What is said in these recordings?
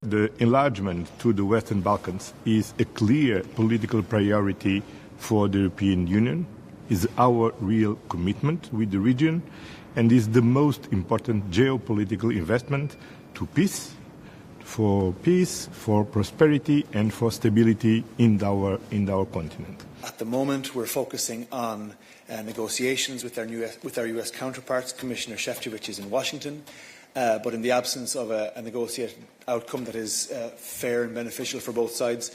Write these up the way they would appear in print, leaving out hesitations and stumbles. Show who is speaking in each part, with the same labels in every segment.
Speaker 1: The enlargement to the Western Balkans is a clear political priority for the European Union, is our real commitment with the region, and is the most important geopolitical investment to peace, for prosperity, and for stability in our continent.
Speaker 2: At the moment, we're focusing on negotiations with our US counterparts. Commissioner Šefčovič is in Washington. But in the absence of a negotiated outcome that is fair and beneficial for both sides,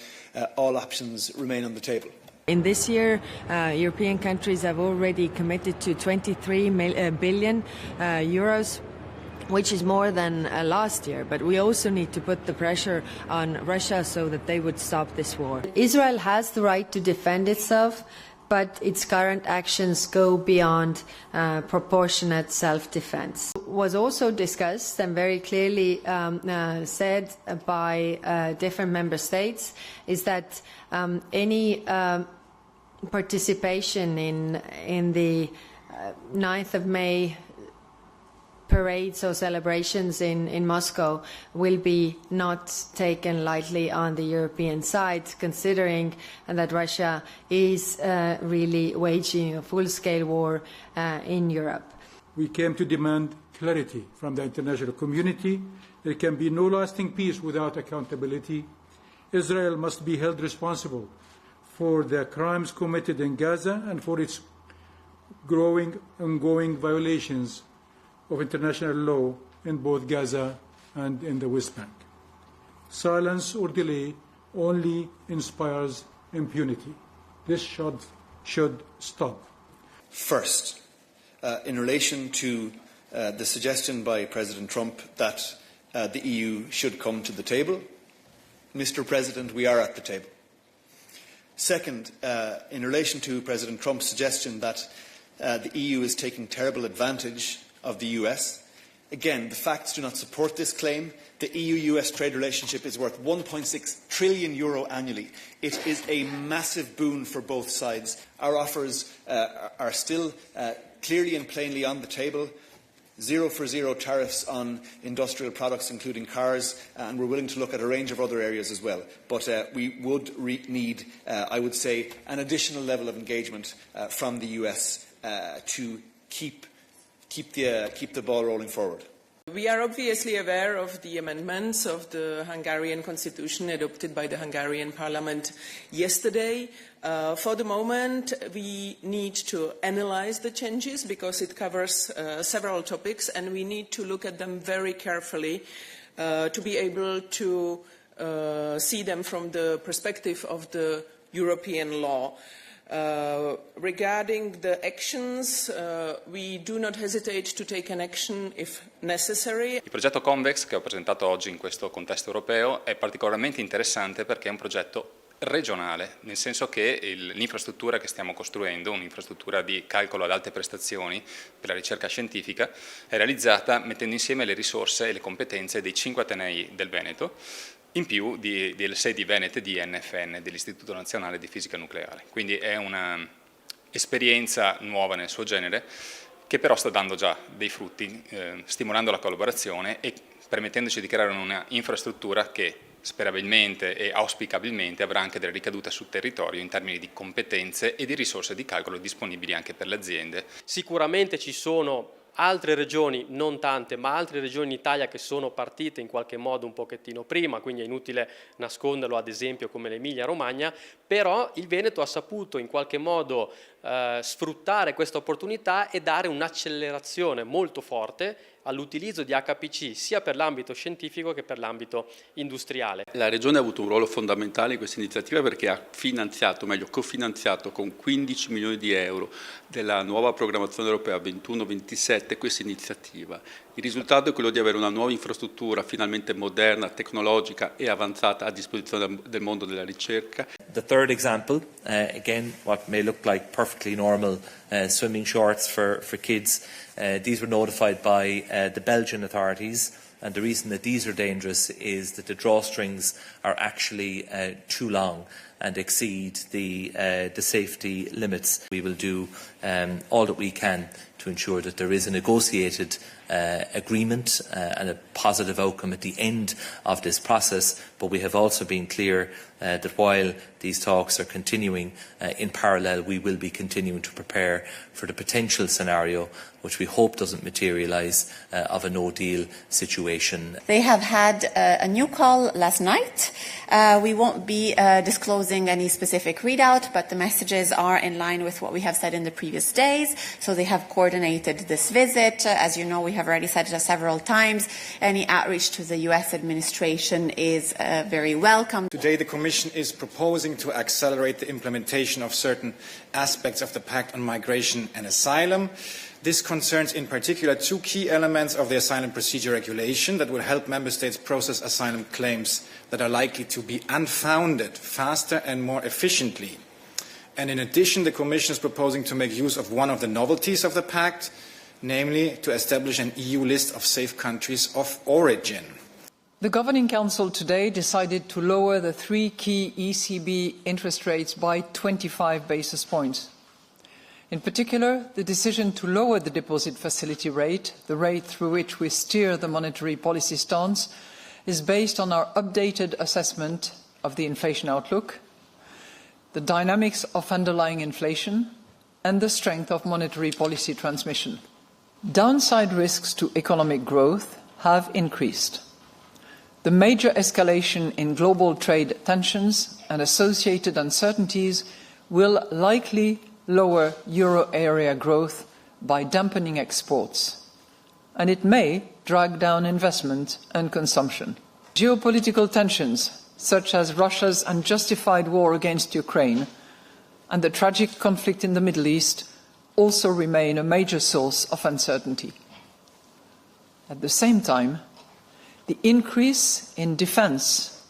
Speaker 2: all options remain on the table.
Speaker 3: In this year, European countries have already committed to 23 billion euros, which is more than last year. But we also need to put the pressure on Russia so that they would stop this war.
Speaker 4: Israel has the right to defend itself, but its current actions go beyond proportionate self-defense. Was also discussed and very clearly said by different member states is that any participation in the 9th of May parades or celebrations in Moscow will be not taken lightly on the European side, considering that Russia is really waging a full-scale war in Europe.
Speaker 5: We came to demand clarity from the international community. There can be no lasting peace without accountability. Israel must be held responsible for the crimes committed in Gaza and for its ongoing violations of international law in both Gaza and in the West Bank. Silence or delay only inspires impunity. This should stop.
Speaker 2: First, in relation to the suggestion by President Trump that the EU should come to the table, Mr. President, we are at the table. Second, in relation to President Trump's suggestion that the EU is taking terrible advantage of the US. Again, the facts do not support this claim. The EU-US trade relationship is worth €1.6 trillion annually. It is a massive boon for both sides. Our offers are still clearly and plainly on the table. 0 for 0 tariffs on industrial products, including cars, and we're willing to look at a range of other areas as well. But we would need, I would say, an additional level of engagement from the US to keep the ball rolling forward.
Speaker 6: We are obviously aware of the amendments of the Hungarian constitution adopted by the Hungarian parliament yesterday. For the moment, we need to analyze the changes because it covers several topics, and we need to look at them very carefully to be able to see them from the perspective of the European law. Regarding the actions, we do not hesitate to take an action if necessary.
Speaker 7: Il progetto Convex che ho presentato oggi in questo contesto europeo è particolarmente interessante perché è un progetto regionale, nel senso che l'infrastruttura che stiamo costruendo, un'infrastruttura di calcolo ad alte prestazioni per la ricerca scientifica, è realizzata mettendo insieme le risorse e le competenze dei 5 atenei del Veneto, in più delle sedi venete di NFN, dell'Istituto Nazionale di Fisica Nucleare. Quindi è un'esperienza nuova nel suo genere, che però sta dando già dei frutti, stimolando la collaborazione e permettendoci di creare una infrastruttura che sperabilmente e auspicabilmente avrà anche delle ricadute sul territorio in termini di competenze e di risorse di calcolo disponibili anche per le aziende.
Speaker 8: Sicuramente ci sono altre regioni, non tante, ma altre regioni in Italia che sono partite in qualche modo un pochettino prima, quindi è inutile nasconderlo, ad esempio come l'Emilia-Romagna, però il Veneto ha saputo in qualche modo sfruttare questa opportunità e dare un'accelerazione molto forte all'utilizzo di HPC sia per l'ambito scientifico che per l'ambito industriale.
Speaker 9: La Regione ha avuto un ruolo fondamentale in questa iniziativa perché ha finanziato, meglio cofinanziato con 15 milioni di euro della nuova programmazione europea 21-27 questa iniziativa. Il risultato è quello di avere una nuova infrastruttura finalmente moderna, tecnologica e avanzata a disposizione del mondo della ricerca.
Speaker 10: The third example, again, what may look like perfectly normal swimming shorts for kids, these were notified by the Belgian authorities, and the reason that these are dangerous is that the drawstrings are actually too long. and exceed the safety limits. We will do all that we can to ensure that there is a negotiated agreement and a positive outcome at the end of this process, but we have also been clear that while these talks are continuing in parallel, we will be continuing to prepare for the potential scenario, which we hope doesn't materialise, of a no-deal situation.
Speaker 11: They have had a new call last night. We won't be disclosing any specific readout, but the messages are in line with what we have said in the previous days. So they have coordinated this visit. As you know, we have already said it several times. Any outreach to the US administration is very welcome.
Speaker 12: Today, the Commission is proposing to accelerate the implementation of certain aspects of the Pact on Migration and Asylum. This concerns in particular two key elements of the asylum procedure regulation that will help Member States process asylum claims that are likely to be unfounded faster and more efficiently. And in addition, the Commission is proposing to make use of one of the novelties of the Pact, namely to establish an EU list of safe countries of origin.
Speaker 13: The Governing Council today decided to lower the three key ECB interest rates by 25 basis points. In particular, the decision to lower the deposit facility rate, the rate through which we steer the monetary policy stance, is based on our updated assessment of the inflation outlook, the dynamics of underlying inflation, and the strength of monetary policy transmission. Downside risks to economic growth have increased. The major escalation in global trade tensions and associated uncertainties will likely lower euro area growth by dampening exports, and it may drag down investment and consumption. Geopolitical tensions, such as Russia's unjustified war against Ukraine and the tragic conflict in the Middle East, also remain a major source of uncertainty. At the same time, the increase in defence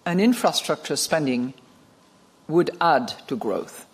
Speaker 13: and infrastructure spending would add to growth.